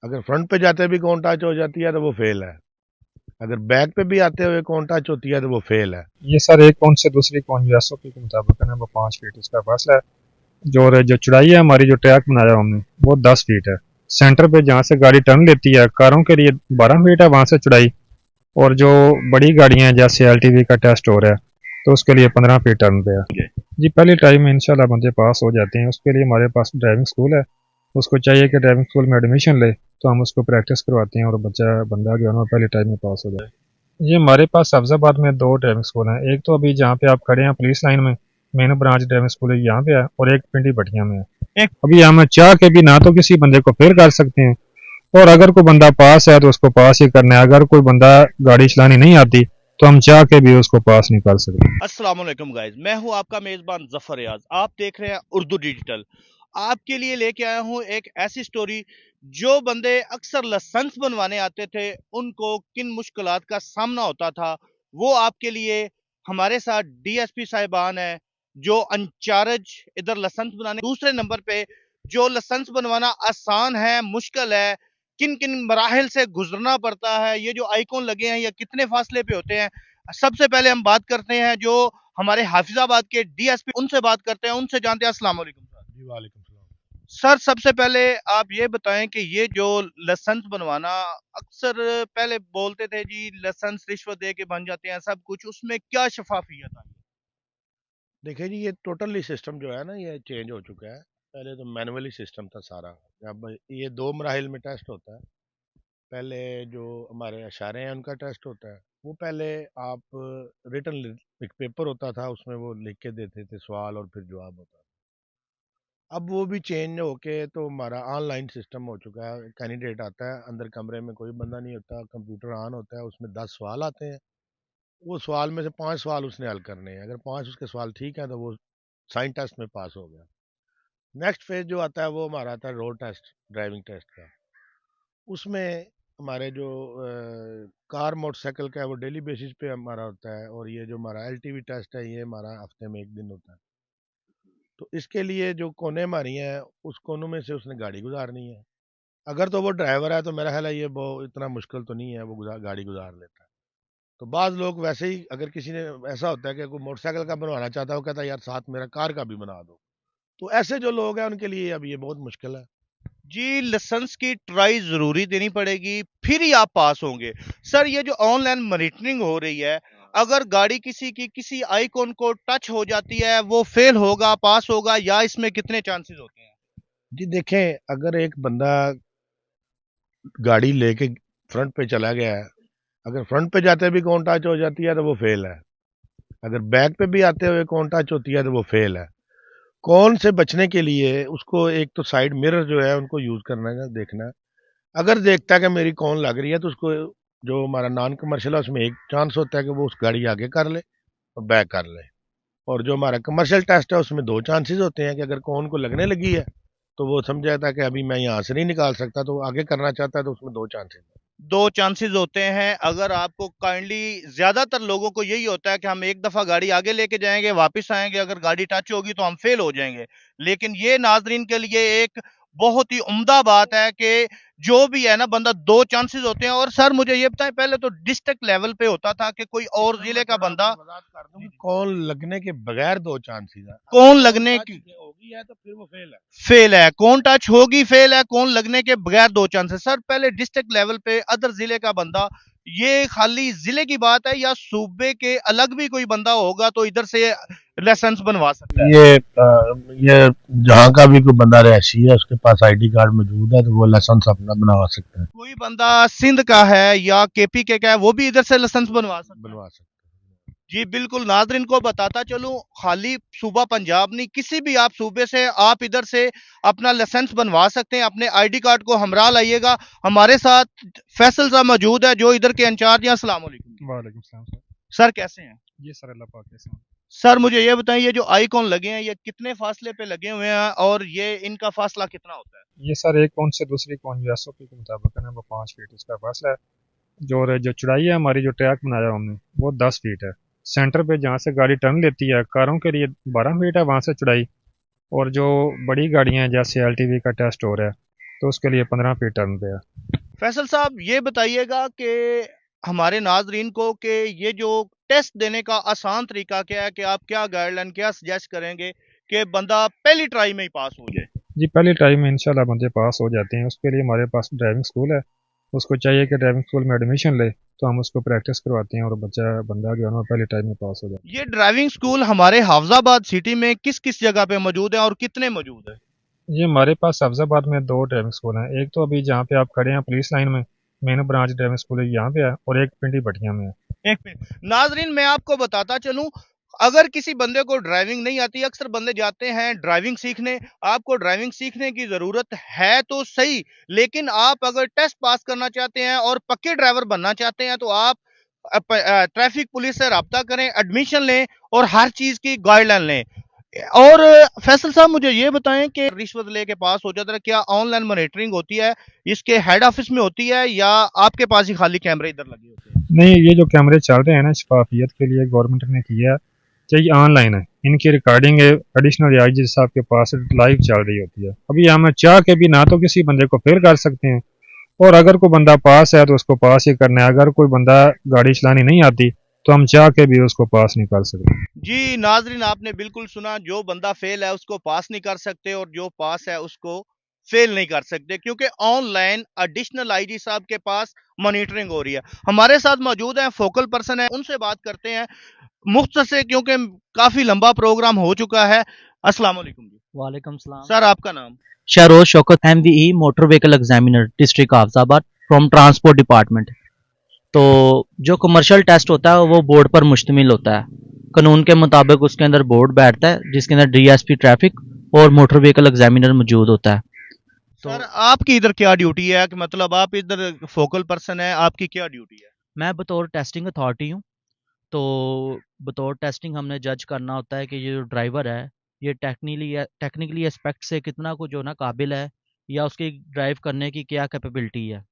अगर फ्रंट पे जाते भी कौन टच हो जाती है तो वो फेल है। अगर बैक पे भी आते हुए कौन टच होती है तो वो फेल है। ये सर एक कौन से दूसरी कौन जो एसओपी के मुताबिक है ना वो 5 फीट इसका फासला है। जो चौड़ाई है हमारी जो ट्रैक बनाया हमने वो 10 फीट है। सेंटर पे जहाँ से गाड़ी टर्न लेती है कारों के लिए 12 फीट है वहाँ से चौड़ाई। और जो बड़ी गाड़ियाँ हैं जैसे एलटीवी का टेस्ट हो रहा है तो उसके लिए 15 फीट टर्न पे है। जी पहली ट्राई में इंशाल्लाह बंदे पास हो जाते हैं। उसके लिए हमारे पास ड्राइविंग स्कूल है। उसको चाहिए कि ड्राइविंग स्कूल में एडमिशन ले तो हम उसको प्रैक्टिस करवाते हैं और बंदा जो है ना पहली टाइम में पास हो जाए। ये हमारे पास सब्जाबाद में दो ड्राइविंग स्कूल हैं। एक तो अभी जहाँ पे आप खड़े हैं पुलिस लाइन में मेन ब्रांच ड्राइविंग स्कूल है यहाँ पे है और एक पिंडी भटिया में है। एक अभी हम चाह के भी ना तो किसी बंदे को फेल कर सकते हैं और अगर कोई बंदा पास है तो उसको पास ही करना है। अगर कोई बंदा गाड़ी चलानी नहीं आती तो हम चाह के भी उसको पास नहीं कर सकते। अस्सलाम वालेकुम गाइस, मैं हूं आपका मेजबान जफर रियाज। आप देख रहे हैं उर्दू डिजिटल। आपके लिए लेके आया हूं एक ऐसी स्टोरी जो बंदे अक्सर लाइसेंस बनवाने आते थे उनको किन मुश्किलात का सामना होता था वो आपके लिए। हमारे साथ डीएसपी साहिबान है जो इंचार्ज इधर लाइसेंस बनाने। दूसरे नंबर पे जो लाइसेंस बनवाना आसान है मुश्किल है, किन किन मराहल से गुजरना पड़ता है, ये जो आइकॉन लगे हैं ये कितने फासले पे होते हैं। सबसे पहले हम बात करते हैं जो हमारे हाफिजाबाद के डीएसपी, उनसे बात करते हैं, उनसे जानते हैं। अस्सलाम वालेकुम सर। जी वालेकुम सलाम। सर सबसे पहले आप ये बताएं कि ये जो लाइसेंस बनवाना, अक्सर पहले बोलते थे जी लाइसेंस रिश्वत दे के बन जाते हैं सब कुछ, उसमें क्या शफाफियत आई? देखिए जी, ये टोटली सिस्टम जो है ना ये चेंज हो चुका है। पहले तो मैनुअली सिस्टम था सारा। अब ये दो मराहिल में टेस्ट होता है। पहले जो हमारे अशारे हैं उनका टेस्ट होता है। वो पहले आप रिटर्न एक पेपर होता था उसमें वो लिख के देते थे सवाल और फिर जवाब होता था। अब वो भी चेंज होके तो हमारा ऑनलाइन सिस्टम हो चुका है। कैंडिडेट आता है, अंदर कमरे में कोई बंदा नहीं होता, कंप्यूटर ऑन होता है, उसमें 10 सवाल आते हैं। वो सवाल में से 5 सवाल उसने हल करने हैं। अगर 5 उसके सवाल ठीक है तो वो साइन टेस्ट में पास हो गया। नेक्स्ट फेज जो आता है वो हमारा आता है रोड टेस्ट, ड्राइविंग टेस्ट का। उसमें हमारे जो कार मोटरसाइकिल का है वो डेली बेसिस पे हमारा होता है, और ये जो हमारा एलटीवी टेस्ट है ये हमारा हफ्ते में एक दिन होता है। तो इसके लिए जो कोने हमारी हैं उस कोनों में से उसने गाड़ी गुजारनी है। अगर तो वो ड्राइवर है तो मेरा ख्याल है ये वो इतना मुश्किल तो नहीं है, वो गाड़ी गुजार लेता है। तो बाज़ लोग वैसे ही, अगर किसी ने ऐसा होता है कि कोई मोटरसाइकिल का बनवाना चाहता है, वो कहता है यार साथ मेरा कार का भी बना दो। तो ऐसे जो लोग हैं उनके लिए अब ये बहुत मुश्किल है। जी लाइसेंस की ट्राई जरूरी देनी पड़ेगी फिर ही आप पास होंगे। सर ये जो ऑनलाइन मॉनिटरिंग हो रही है, अगर गाड़ी किसी की किसी आइकॉन को टच हो जाती है वो फेल होगा पास होगा, या इसमें कितने चांसेस होते हैं? जी देखें, अगर एक बंदा गाड़ी लेके फ्रंट पे चला गया है, अगर फ्रंट पे जाते भी कौन टच हो जाती है तो वो फेल है। अगर बैक पे भी आते हुए कौन टच होती है तो वो फेल है। कौन से बचने के लिए उसको एक तो साइड मिरर जो है उनको यूज करना है, देखना है। अगर देखता है कि मेरी कौन लग रही है तो उसको, जो हमारा नॉन कमर्शियल है उसमें एक चांस होता है कि वो उस गाड़ी आगे कर ले और बैक कर ले। और जो हमारा कमर्शियल टेस्ट है उसमें दो चांसेस होते हैं कि अगर कौन को लगने लगी है तो वो समझ जाता है कि अभी मैं यहाँ से नहीं निकाल सकता, तो आगे करना चाहता है, तो उसमें दो चांसेस है। दो चांसेस होते हैं। अगर आपको काइंडली, ज्यादातर लोगों को यही होता है कि हम एक दफा गाड़ी आगे लेके जाएंगे वापस आएंगे, अगर गाड़ी टच होगी तो हम फेल हो जाएंगे। लेकिन ये नाजरीन के लिए एक बहुत ही उम्दा बात है कि जो भी है ना बंदा, दो चांसेस होते हैं। और सर मुझे ये बताएं, पहले तो डिस्ट्रिक्ट लेवल पे होता था कि कोई और इसमें जिले मैं का थोड़ा बंदा। आपको वजाहत कर दूं कि कौन लगने के बगैर दो चांसेस है। अगर कौन कौन लगने टच की होगी है तो फिर वो फेल है। फेल है, कौन टच होगी फेल है, कौन लगने के बगैर दो चांसेस। सर पहले डिस्ट्रिक्ट लेवल पे अदर जिले का बंदा, ये खाली जिले की बात है या सूबे के अलग भी कोई बंदा होगा तो इधर से लाइसेंस बनवा सकता है? ये जहाँ का भी कोई बंदा रहायशी है उसके पास आईडी कार्ड मौजूद है तो वो लाइसेंस अपना बनवा सकता है। कोई बंदा सिंध का है या केपी के का है वो भी इधर से लाइसेंस बनवा सकता है? बनवा सकता जी बिल्कुल, नाजरीन को बताता चलूं, खाली सूबा पंजाब नहीं, किसी भी आप सूबे से आप इधर से अपना लाइसेंस बनवा सकते हैं। अपने आईडी कार्ड को हमरा लाइएगा। हमारे साथ फैसल साहब मौजूद है जो इधर के इंचार्ज हैं। अस्सलाम वालेकुम। वालेकुम सलाम सर। सर कैसे हैं? ये सर अल्लाह पाक के साथ। सर मुझे ये बताएं, ये जो आइकॉन लगे हैं ये कितने फासले पे लगे हुए हैं और ये इनका फासला कितना होता है? ये सर एक कौन से दूसरी कौन जो एसओपी के मुताबिक है ना वो 5 फीट इसका फासला है। जो चौड़ाई है हमारी जो ट्रैक बनाया हमने वो 10 फीट है। सेंटर पे जहाँ से गाड़ी टर्न लेती है कारों के लिए 12 फीट है वहाँ से चौड़ाई। और जो बड़ी गाड़ियाँ हैं जैसे एलटीवी का टेस्ट हो रहा है तो उसके लिए 15 फीट टर्न पे है। फैसल साहब ये बताइएगा कि हमारे नाजरीन को कि ये जो टेस्ट देने का आसान तरीका क्या है, कि आप क्या गाइडलाइन क्या सजेस्ट करेंगे कि बंदा पहली ट्राई में ही पास हो जाए? जी पहली ट्राई में इंशाल्लाह बंदे पास हो जाते हैं। उसके लिए हमारे पास ड्राइविंग स्कूल है। उसको चाहिए कि ड्राइविंग स्कूल में एडमिशन ले, तो हम उसको प्रैक्टिस करवाते हैं और बंदा जो है ना पहली ट्राई में पास हो जाता ये ड्राइविंग स्कूल हमारे हाफजाबाद सिटी में किस किस जगह पे मौजूद है और कितने मौजूद है? है। ये हमारे पास सब्जाबाद में दो ड्राइविंग स्कूल हैं। एक तो अभी जहाँ पे आप खड़े हैं पुलिस लाइन में, मेन ब्रांच ड्राइविंग स्कूल है यहाँ पे है, और एक पिंडी भटिया में है। एक मिनट नाजरीन, मैं आपको बताता चलूं, अगर किसी बंदे को ड्राइविंग नहीं आती, अक्सर बंदे जाते हैं ड्राइविंग सीखने, आपको ड्राइविंग सीखने की जरूरत है तो सही, लेकिन आप अगर टेस्ट पास करना चाहते हैं और पक्के ड्राइवर बनना चाहते हैं तो आप ट्रैफिक पुलिस से रब्ता करें, एडमिशन लें और हर चीज की गाइडलाइन लें। और फैसल साहब मुझे ये बताएं कि रिश्वत लेके पास हो जाता है, क्या ऑनलाइन मॉनिटरिंग होती है, इसके हेड ऑफिस में होती है, या आपके पास ही खाली कैमरे इधर लगे होते हैं? नहीं, ये जो कैमरे चल रहे हैं ना शफाफियत के लिए गवर्नमेंट ने किया है, चाहिए ऑनलाइन है। इनकी रिकॉर्डिंग एडिशनल आईजी साहब के पास लाइव चल रही होती है। अभी हम चाह के भी ना तो किसी बंदे को फेल कर सकते हैं, और अगर कोई बंदा पास है तो उसको पास ही करना है। अगर कोई बंदा गाड़ी चलानी नहीं आती तो हम चाह के भी उसको पास नहीं कर सकते। जी नाजरीन, आपने बिल्कुल सुना, जो बंदा फेल है उसको पास नहीं कर सकते और जो पास है उसको फेल नहीं कर सकते, क्योंकि ऑनलाइन एडिशनल आईजी साहब के पास मॉनिटरिंग हो रही है। हमारे साथ मौजूद हैं, फोकल पर्सन है, उनसे बात करते हैं मुख्तर से, क्योंकि काफी लंबा प्रोग्राम हो चुका है। अस्सलाम वालेकुम जी। वालेकुम सलाम। सर आपका नाम? Shahroz Shaukat, MVE motor vehicle examiner district Hafizabad from transport department. तो जो कमर्शियल टेस्ट होता है वो बोर्ड पर मुश्तमिल होता है। कानून के मुताबिक उसके अंदर बोर्ड बैठता है जिसके अंदर DSP ट्रैफिक और मोटर व्हीकल एग्जामिनर मौजूद होता है। तो सर आपकी इधर क्या ड्यूटी है, कि मतलब आप इधर फोकल पर्सन है, आपकी क्या ड्यूटी है? मैं बतौर टेस्टिंग अथॉरिटी हूँ। तो बतौर टेस्टिंग हमने जज करना होता है कि ये जो ड्राइवर है ये टेक्निकली एस्पेक्ट से कितना को जो ना काबिल है, या उसकी ड्राइव करने की क्या कैपेबिलिटी है।